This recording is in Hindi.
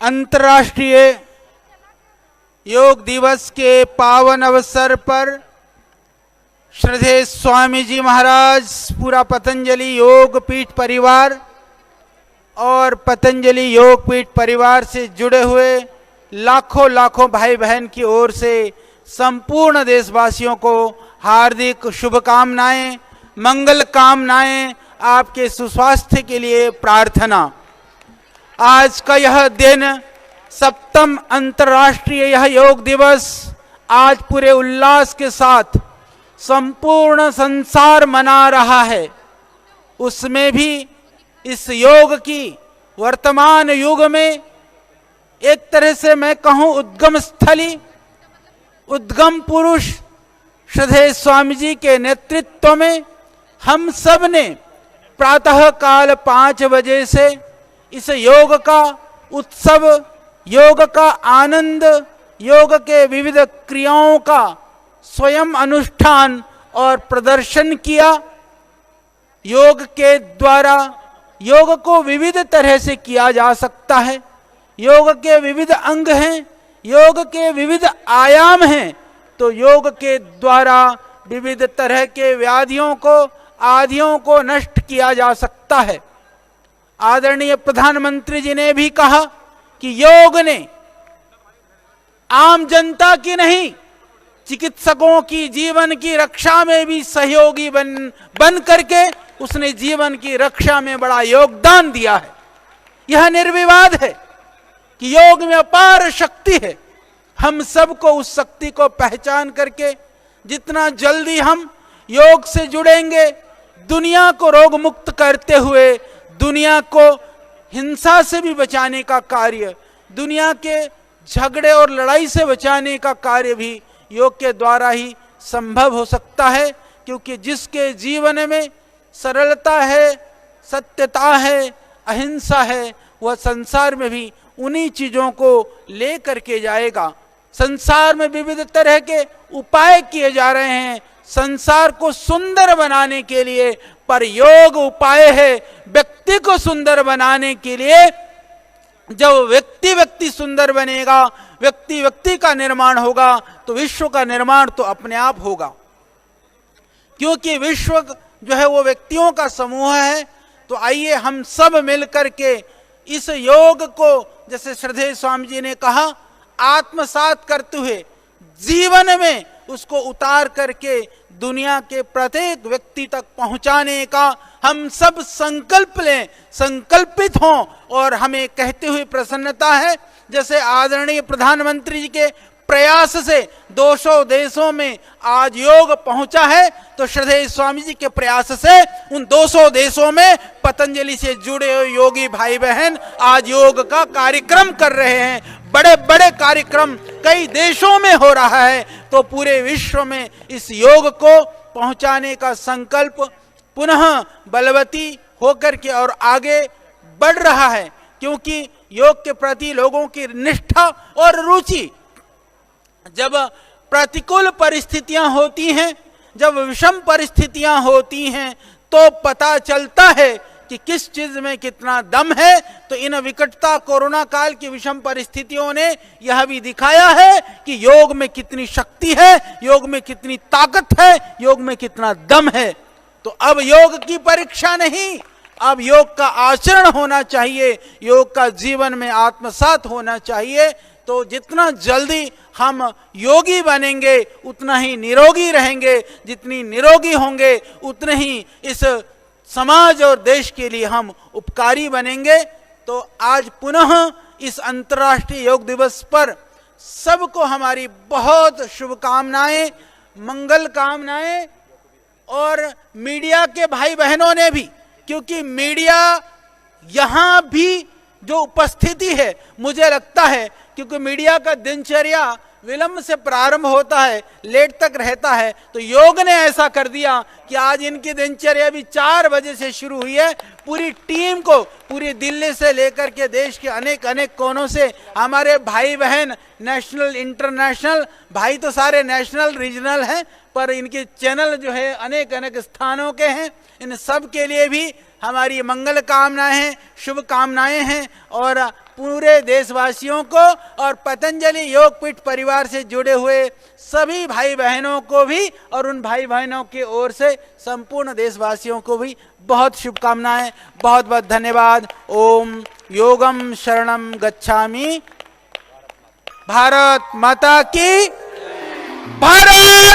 अंतर्राष्ट्रीय योग दिवस के पावन अवसर पर श्रद्धेय स्वामी जी महाराज, पूरा पतंजलि योग पीठ परिवार और पतंजलि योग पीठ परिवार से जुड़े हुए लाखों लाखों भाई बहन की ओर से संपूर्ण देशवासियों को हार्दिक शुभकामनाएं, मंगल कामनाएं, आपके सुस्वास्थ्य के लिए प्रार्थना। आज का यह दिन, सप्तम अंतर्राष्ट्रीय यह योग दिवस आज पूरे उल्लास के साथ संपूर्ण संसार मना रहा है। उसमें भी इस योग की वर्तमान युग में एक तरह से मैं कहूं उद्गम स्थली, उद्गम पुरुष श्रद्धेय स्वामी जी के नेतृत्व में हम सब ने प्रातः काल 5 बजे से इस योग का उत्सव, योग का आनंद, योग के विविध क्रियाओं का स्वयं अनुष्ठान और प्रदर्शन किया। योग के द्वारा योग को विविध तरह से किया जा सकता है। योग के विविध अंग हैं, योग के विविध आयाम हैं, तो योग के द्वारा विविध तरह के व्याधियों को, आदियों को नष्ट किया जा सकता है। आदरणीय प्रधानमंत्री जी ने भी कहा कि योग ने आम जनता की नहीं, चिकित्सकों की जीवन की रक्षा में भी सहयोगी बन करके उसने जीवन की रक्षा में बड़ा योगदान दिया है। यह निर्विवाद है कि योग में अपार शक्ति है। हम सबको उस शक्ति को पहचान करके जितना जल्दी हम योग से जुड़ेंगे, दुनिया को रोग मुक्त करते हुए दुनिया को हिंसा से भी बचाने का कार्य, दुनिया के झगड़े और लड़ाई से बचाने का कार्य भी योग के द्वारा ही संभव हो सकता है। क्योंकि जिसके जीवन में सरलता है, सत्यता है, अहिंसा है, वह संसार में भी उन्हीं चीजों को ले करके जाएगा। संसार में विविध तरह के उपाय किए जा रहे हैं संसार को सुंदर बनाने के लिए, पर योग उपाय है व्यक्ति को सुंदर बनाने के लिए। जब व्यक्ति व्यक्ति सुंदर बनेगा, व्यक्ति व्यक्ति का निर्माण होगा, तो विश्व का निर्माण तो अपने आप होगा। क्योंकि विश्व जो है वो व्यक्तियों का समूह है। तो आइए हम सब मिलकर के इस योग को, जैसे श्रद्धेय स्वामी जी ने कहा, आत्मसात करते हुए जीवन में उसको उतार करके दुनिया के प्रत्येक व्यक्ति तक पहुंचाने का हम सब संकल्प लें, संकल्पित हों। और हमें कहते हुए प्रसन्नता है, जैसे आदरणीय प्रधानमंत्री जी के प्रयास से 200 देशों में आज योग पहुंचा है, तो श्रद्धेय स्वामी जी के प्रयास से उन 200 देशों में पतंजलि से जुड़े हुए योगी भाई बहन आज योग का कार्यक्रम कर रहे हैं। बड़े बड़े कार्यक्रम कई देशों में हो रहा है। तो पूरे विश्व में इस योग को पहुंचाने का संकल्प पुनः बलवती होकर के और आगे बढ़ रहा है। क्योंकि योग के प्रति लोगों की निष्ठा और रुचि, जब प्रतिकूल परिस्थितियां होती हैं, जब विषम परिस्थितियां होती हैं, तो पता चलता है कि किस चीज में कितना दम है। तो इन विकटता कोरोना काल की विषम परिस्थितियों ने यह भी दिखाया है कि योग में कितनी शक्ति है, योग में कितनी ताकत है, योग में कितना दम है। तो अब योग की परीक्षा नहीं, अब योग का आचरण होना चाहिए, योग का जीवन में आत्मसात होना चाहिए। तो जितना जल्दी हम योगी बनेंगे उतना ही निरोगी रहेंगे, जितनी निरोगी होंगे उतने ही इस समाज और देश के लिए हम उपकारी बनेंगे। तो आज पुनः इस अंतर्राष्ट्रीय योग दिवस पर सबको हमारी बहुत शुभकामनाएं, मंगल कामनाएं। और मीडिया के भाई बहनों ने भी, क्योंकि मीडिया यहाँ भी जो उपस्थिति है, मुझे लगता है क्योंकि मीडिया का दिनचर्या विलंब से प्रारंभ होता है, लेट तक रहता है, तो योग ने ऐसा कर दिया कि आज इनकी दिनचर्या भी 4 बजे से शुरू हुई है। पूरी टीम को, पूरी दिल्ली से लेकर के देश के अनेक अनेक कोनों से हमारे भाई बहन, नेशनल इंटरनेशनल, भाई तो सारे नेशनल रीजनल हैं, पर इनके चैनल जो है अनेक अनेक स्थानों के हैं। इन सब के लिए भी हमारी मंगल कामनाएं हैं, शुभ कामनाएं हैं। और पूरे देशवासियों को और पतंजलि योगपीठ परिवार से जुड़े हुए सभी भाई बहनों को भी और उन भाई बहनों की ओर से संपूर्ण देशवासियों को भी बहुत शुभकामनाएं, बहुत बहुत धन्यवाद। ओम योगम शरणम गच्छामि। भारत माता की। भारत